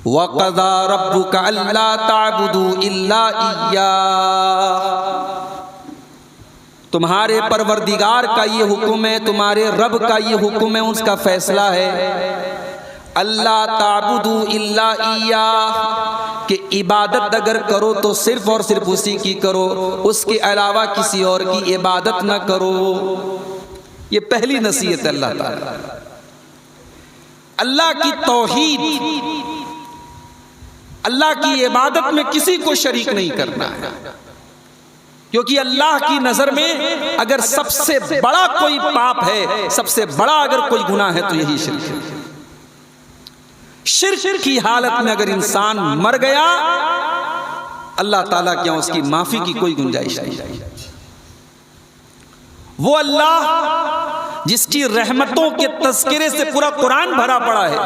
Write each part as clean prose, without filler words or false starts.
वक़ज़ा रब्बुका अल्ला ताबुदू इल्ला इय्याह, तुम्हारे परवरदिगार का ये हुक्म है, तुम्हारे रब का ये हुक्म है, उसका फैसला है अल्ला ताबुदू इल्ला इय्याह, कि इबादत अगर करो तो सिर्फ और सिर्फ उसी की करो, उसके अलावा किसी और की इबादत न करो। ये पहली नसीहत है अल्लाह ताला। अल्लाह की तौहीद, अल्लाह की इबादत में किसी को शरीक नहीं करना है, क्योंकि अल्लाह की नजर में अगर सबसे बड़ा कोई पाप है, सबसे बड़ा अगर कोई गुनाह है तो यही शिर्क है। शिर्क की हालत में अगर इंसान मर गया, अल्लाह ताला क्या उसकी माफी की कोई गुंजाइश नहीं। वो अल्लाह जिसकी रहमतों के तज़किरे से पूरा कुरान भरा पड़ा है,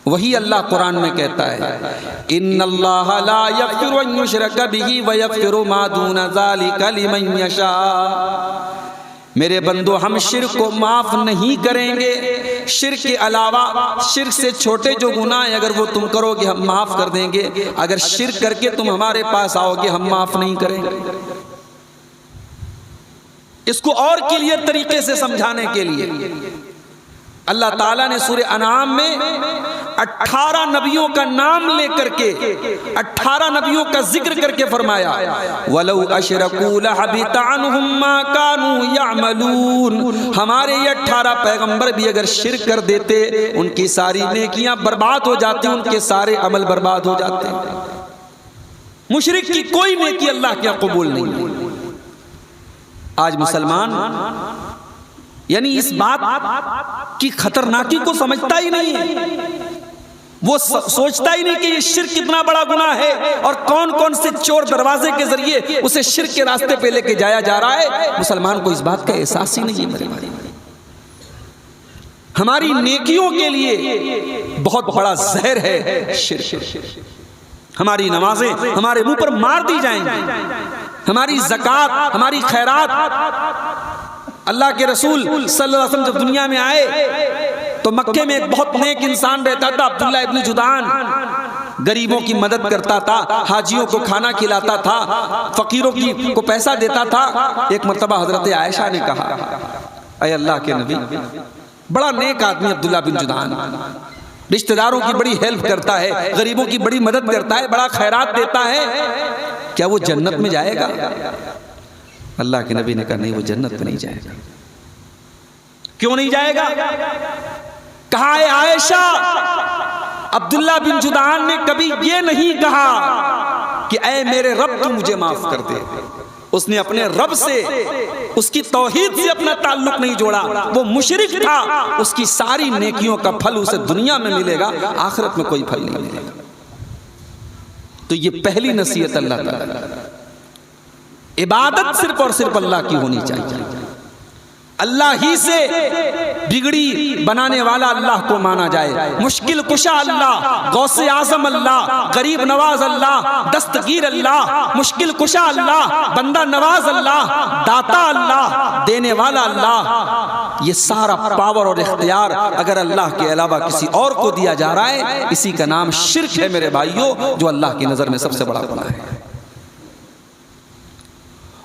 वही अल्लाह कुरान में कहता है इन्नल्लाह ला यग़फ़िरु अन युशरका बिही व यग़फ़िरु मा दूना ज़ालिका लिमन यशा। मेरे बंदो, हम शिर्क को माफ नहीं करेंगे, शिर्क के अलावा शिर्क से छोटे जो गुनाह है अगर वो तुम करोगे हम माफ कर देंगे, अगर शिर्क करके तुम हमारे पास आओगे हम माफ नहीं करेंगे। इसको और क्लियर तरीके से समझाने के लिए अल्लाह ताला ने सूरह अनाम में 18 नबियों का नाम लेकर के 18 नबियों का जिक्र करके फरमाया वलौ अशरकू लहबिता अन्हुम मा कानू यअमलून। हमारे ये 18 पैगंबर भी अगर शिर्क कर देते, उनकी सारी नेकियां बर्बाद हो जाती, उनके सारे अमल बर्बाद हो जाते। मुशरिक की कोई नेकी अल्लाह के कबूल नहीं। आज मुसलमान यानी इस बात की खतरनाकी को समझता ही नहीं है। वो सोचता ही नहीं कि ये शिर्क कितना बड़ा गुनाह है और कौन कौन से चोर दरवाजे के जरिए उसे शिर्क के रास्ते पे लेके जाया जा रहा है। मुसलमान को इस बात का एहसास ही नहीं है। मेरे भाई, हमारी नेकियों के लिए बहुत बड़ा जहर है शिर्क। हमारी नमाजें हमारे मुंह पर मार दी जाएंगी, हमारी ज़कात, हमारी खैरात। अल्लाह के रसूल सल्लल्लाहु अलैहि वसल्लम जब दुनिया में आए तो मक्के में एक बहुत नेक इंसान रहता था, अब्दुल्ला इब्न जुदान। गरीबों की मदद करता था, हाजियों को खाना खिलाता था, फकीरों को पैसा देता था। एक मर्तबा हजरत आयशा ने कहा, अय अल्लाह के नबी, बड़ा नेक आदमी अब्दुल्ला बिन जुदान, रिश्तेदारों की बड़ी हेल्प करता है, गरीबों की बड़ी मदद करता है, बड़ा खैरात देता है, क्या वो जन्नत में जाएगा? अल्लाह के नबी ने कहा, नहीं, वो जन्नत में नहीं जाएगा। क्यों नहीं जाएगा? कहा है आयशा, अब्दुल्ला बिन जुदान ने कभी ये नहीं कहा कि ऐ मेरे रब तू मुझे माफ कर दे। उसने अपने रब से, उसकी तौहीद से अपना ताल्लुक नहीं जोड़ा। वो मुशरिक था, उसकी सारी नेकियों का फल उसे दुनिया में मिलेगा, आखिरत में कोई फल नहीं मिलेगा। तो ये पहली नसीहत अल्लाह ताला, इबादत सिर्फ और सिर्फ अल्लाह की होनी चाहिए। अल्लाह ही से बिगड़ी बनाने वाला अल्लाह को माना जाए। मुश्किल कुशा अल्लाह, गौसे आजम अल्लाह, गरीब नवाज अल्लाह, दस्तगीर अल्लाह, मुश्किल कुशा अल्लाह, बंदा नवाज अल्लाह, दाता अल्लाह, देने वाला अल्लाह। ये सारा पावर और इख्तियार अगर अल्लाह के अलावा किसी और को दिया जा रहा है, इसी का नाम शिर्क है मेरे भाइयों, जो अल्लाह की नजर में सबसे बड़ा गुनाह है।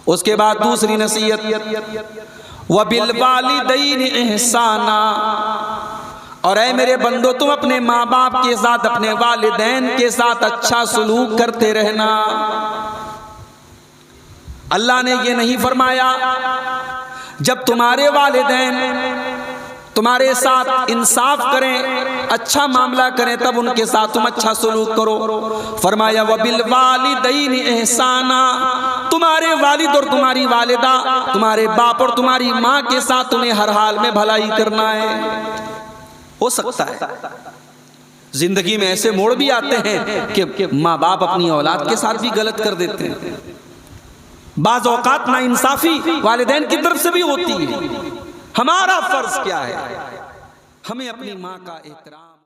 उसके बाद दूसरी नसीहत, वबिल वालिदैन इहसाना, और ऐ मेरे बंदो तुम अपने माँ बाप के साथ, अपने वालिदैन के साथ अच्छा सलूक करते रहना। अल्लाह ने ये नहीं फरमाया जब तुम्हारे वालिदैन तुम्हारे साथ इंसाफ करें, अच्छा मामला करें, तब उनके साथ तुम अच्छा सलूक करो। फरमाया वबिल वालिदैन इहसाना, तुम्हारे वालिद और तुम्हारी वालिदा, तुम्हारे बाप और तुम्हारी माँ के साथ तुम्हें हर हाल में भलाई करना है। हो सकता है जिंदगी में ऐसे मोड़ भी आते हैं कि माँ बाप अपनी औलाद के साथ भी गलत कर देते हैं। बाज़ औक़ात नाइंसाफी वालिदैन की तरफ से भी होती है। हमारा फर्ज क्या है? हमें अपनी माँ का एहतराम